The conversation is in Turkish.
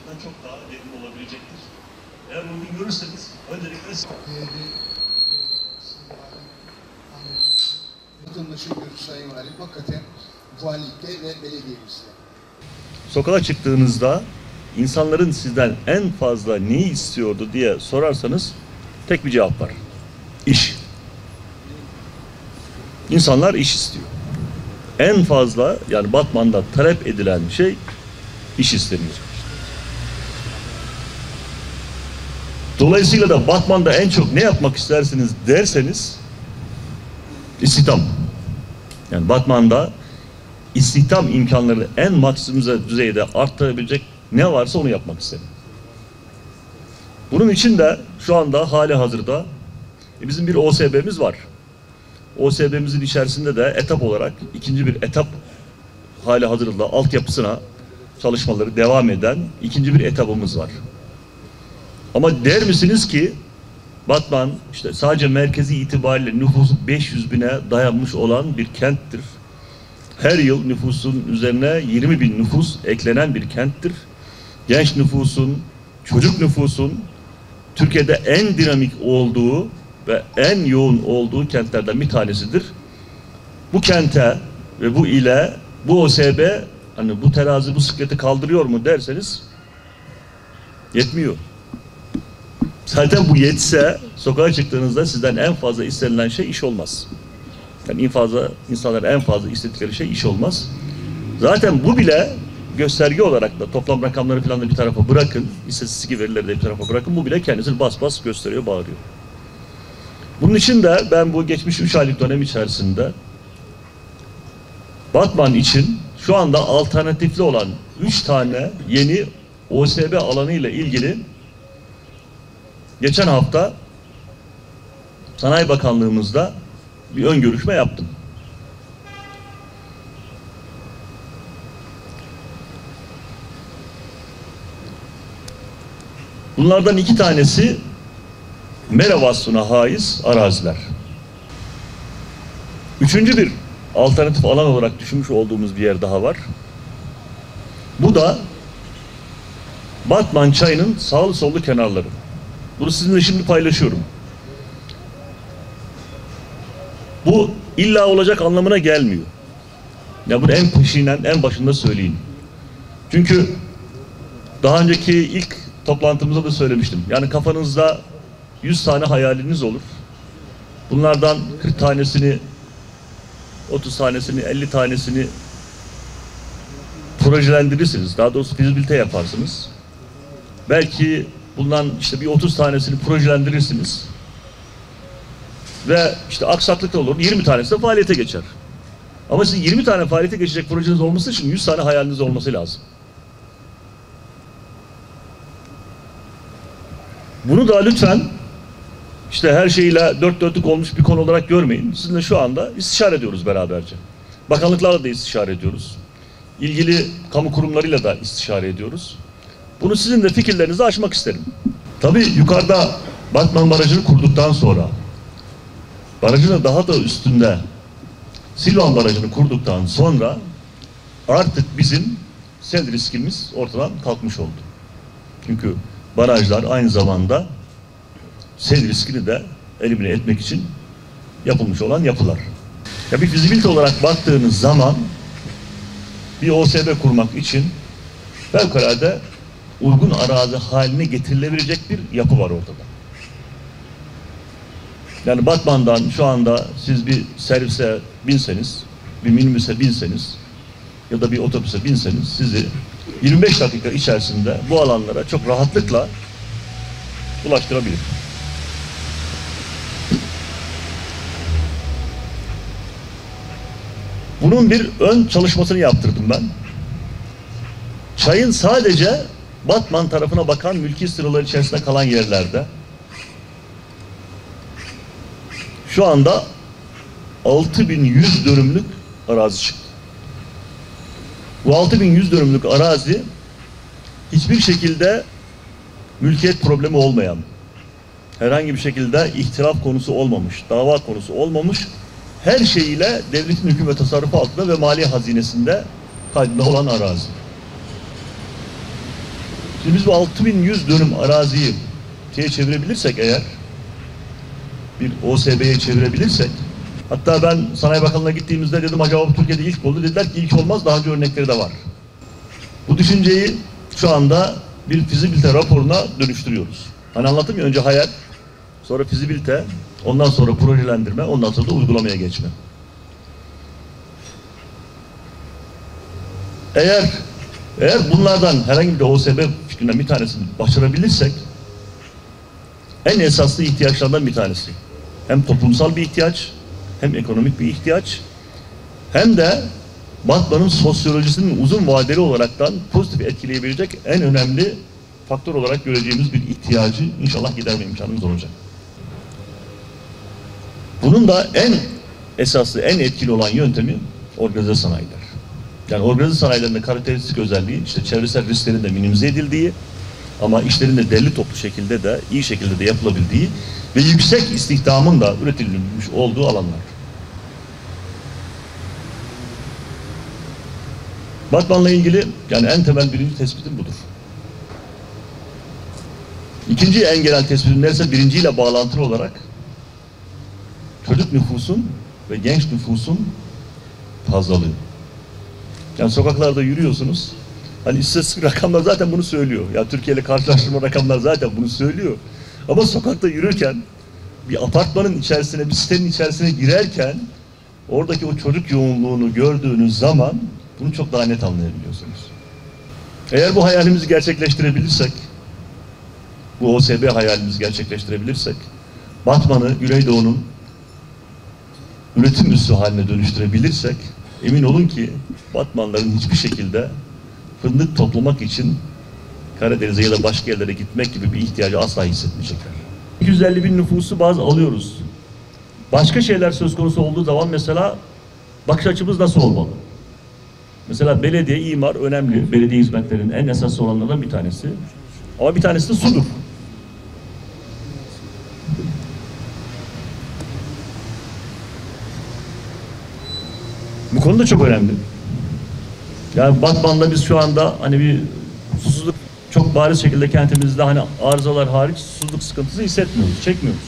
gerçekten çok daha verimli olabilecektir. Eğer uygun görürseniz öncelikle vatandaşın görüşü Sayın Valim hakikaten valilikte ve belediyemizde. sokağa çıktığınızda insanların sizden en fazla neyi istiyordu diye sorarsanız tek bir cevap var. İş. İnsanlar iş istiyor. En fazla yani Batman'da talep edilen şey iş isteniyor. Dolayısıyla da Batman'da en çok ne yapmak istersiniz derseniz istihdam. Yani Batman'da istihdam imkanlarını en maksimum düzeyde arttırabilecek ne varsa onu yapmak isterim. Bunun için de şu anda hali hazırda bizim bir OSB'miz var. OSB'mizin içerisinde de etap olarak ikinci bir etap hali hazırda altyapısına çalışmaları devam eden ikinci bir etapımız var. Ama der misiniz ki Batman işte sadece merkezi itibariyle nüfusu 500 bine dayanmış olan bir kenttir. Her yıl nüfusun üzerine 20 bin nüfus eklenen bir kenttir. Genç nüfusun, çocuk nüfusun Türkiye'de en dinamik olduğu ve en yoğun olduğu kentlerden bir tanesidir. Bu kente ve bu ile bu OSB hani bu terazi bu sikleti kaldırıyor mu derseniz yetmiyor. Zaten bu yetse sokağa çıktığınızda sizden en fazla istenilen şey iş olmaz. Yani insanlar en fazla istedikleri şey iş olmaz. Zaten bu bile gösterge olarak da toplam rakamları falan da bir tarafa bırakın, istatistik verileri de bir tarafa bırakın. Bu bile kendisini bas bas gösteriyor, bağırıyor. Bunun için de ben bu geçmiş 3 aylık dönem içerisinde Batman için şu anda alternatifli olan 3 tane yeni OSB alanı ile ilgili geçen hafta Sanayi Bakanlığımızda bir ön görüşme yaptım. Bunlardan 2 tanesi mera vasfına haiz araziler. Üçüncü bir alternatif alan olarak düşünmüş olduğumuz bir yer daha var. Bu da Batman Çayı'nın sağlı sollu kenarları. Bunu sizinle şimdi paylaşıyorum. Bu illa olacak anlamına gelmiyor. Ya bunu en peşinen, en başında söyleyeyim. Çünkü daha önceki ilk toplantımızda da söylemiştim. Yani kafanızda 100 tane hayaliniz olur. Bunlardan 40 tanesini, 30 tanesini, 50 tanesini projelendirirsiniz. Daha doğrusu fizibilite yaparsınız. Belki bundan işte bir 30 tanesini projelendirirsiniz. Ve işte aksaklık da olur. 20 tanesi de faaliyete geçer. Ama sizin 20 tane faaliyete geçecek projeniz olması için 100 tane hayaliniz olması lazım. Bunu da lütfen işte her şeyle dört dörtlük olmuş bir konu olarak görmeyin. Sizinle şu anda istişare ediyoruz beraberce. Bakanlıklarla da istişare ediyoruz. İlgili kamu kurumlarıyla da istişare ediyoruz. Bunu sizin de fikirlerinizi aşmak isterim. Tabii yukarıda Batman Barajı'nı kurduktan sonra barajın daha da üstünde Silvan Barajı'nı kurduktan sonra artık bizim sel riskimiz ortadan kalkmış oldu. Çünkü barajlar aynı zamanda sel riskini de elimine etmek için yapılmış olan yapılar. Ya bir fizibilite olarak baktığınız zaman bir OSB kurmak için fevkalade uygun arazi haline getirilebilecek bir yapı var ortada. Yani Batman'dan şu anda siz bir servise binseniz, bir minibüse binseniz ya da bir otobüse binseniz sizi 25 dakika içerisinde bu alanlara çok rahatlıkla ulaştırabilir. Bunun bir ön çalışmasını yaptırdım ben. Çayın sadece Batman tarafına bakan mülki sınırları içerisinde kalan yerlerde şu anda 6100 dönümlük arazi çıktı. Bu 6100 dönümlük arazi hiçbir şekilde mülkiyet problemi olmayan, herhangi bir şekilde ihtilaf konusu olmamış, dava konusu olmamış, her şeyiyle devletin hüküm ve tasarrufu altında ve maliye hazinesinde kaydında olan arazi. Şimdi biz bu 6100 dönüm araziyi çevirebilirsek eğer, bir OSB'ye çevirebilirsek, hatta ben Sanayi Bakanlığı'na gittiğimizde dedim acaba bu Türkiye'de ilk oldu. Dediler ki ilk olmaz, daha önce örnekleri de var. Bu düşünceyi şu anda bir fizibilite raporuna dönüştürüyoruz. Hani anlattım ya, önce hayal, sonra fizibilite, ondan sonra projelendirme, ondan sonra da uygulamaya geçme. Eğer bunlardan herhangi bir OSB fikrinden bir tanesini başarabilirsek, en esaslı ihtiyaçlardan bir tanesi. Hem toplumsal bir ihtiyaç, hem ekonomik bir ihtiyaç, hem de Batman'ın sosyolojisinin uzun vadeli olaraktan pozitif etkileyebilecek en önemli faktör olarak göreceğimiz bir ihtiyacı inşallah giderme imkanımız olacak. Bunun da en esaslı, en etkili olan yöntemi organize sanayiler. Yani organize sanayilerinde karakteristik özelliği işte çevresel risklerin de minimize edildiği ama işlerin de derli toplu şekilde de iyi şekilde de yapılabildiği ve yüksek istihdamın da üretilmiş olduğu alanlar. Batman'la ilgili yani en temel birinci tespitim budur. İkinci en genel tespitim neyse birinciyle bağlantılı olarak çocuk nüfusun ve genç nüfusun fazlalığı. Yani sokaklarda yürüyorsunuz. Hani istatistik rakamlar zaten bunu söylüyor. Ya Türkiye ile karşılaştırma rakamlar zaten bunu söylüyor. Ama sokakta yürürken bir apartmanın içerisine, bir sitenin içerisine girerken oradaki o çocuk yoğunluğunu gördüğünüz zaman bunu çok daha net anlayabiliyorsunuz. Eğer bu hayalimizi gerçekleştirebilirsek, bu OSB hayalimizi gerçekleştirebilirsek, Batman'ı Güneydoğu'nun üretim üssü haline dönüştürebilirsek, emin olun ki Batmanlıların hiçbir şekilde fındık toplamak için Karadeniz'e ya da başka yerlere gitmek gibi bir ihtiyacı asla hissetmeyecekler. 250 bin nüfusu baz alıyoruz. Başka şeyler söz konusu olduğu zaman mesela bakış açımız nasıl olmalı? Mesela belediye, imar önemli. Belediye hizmetlerinin en esas olanlardan bir tanesi. Ama bir tanesi de sudur. Bu konu da çok önemli. Yani Batman'da biz şu anda hani bir susuzluk çok bariz şekilde kentimizde hani arızalar hariç susuzluk sıkıntısı hissetmiyoruz, çekmiyoruz.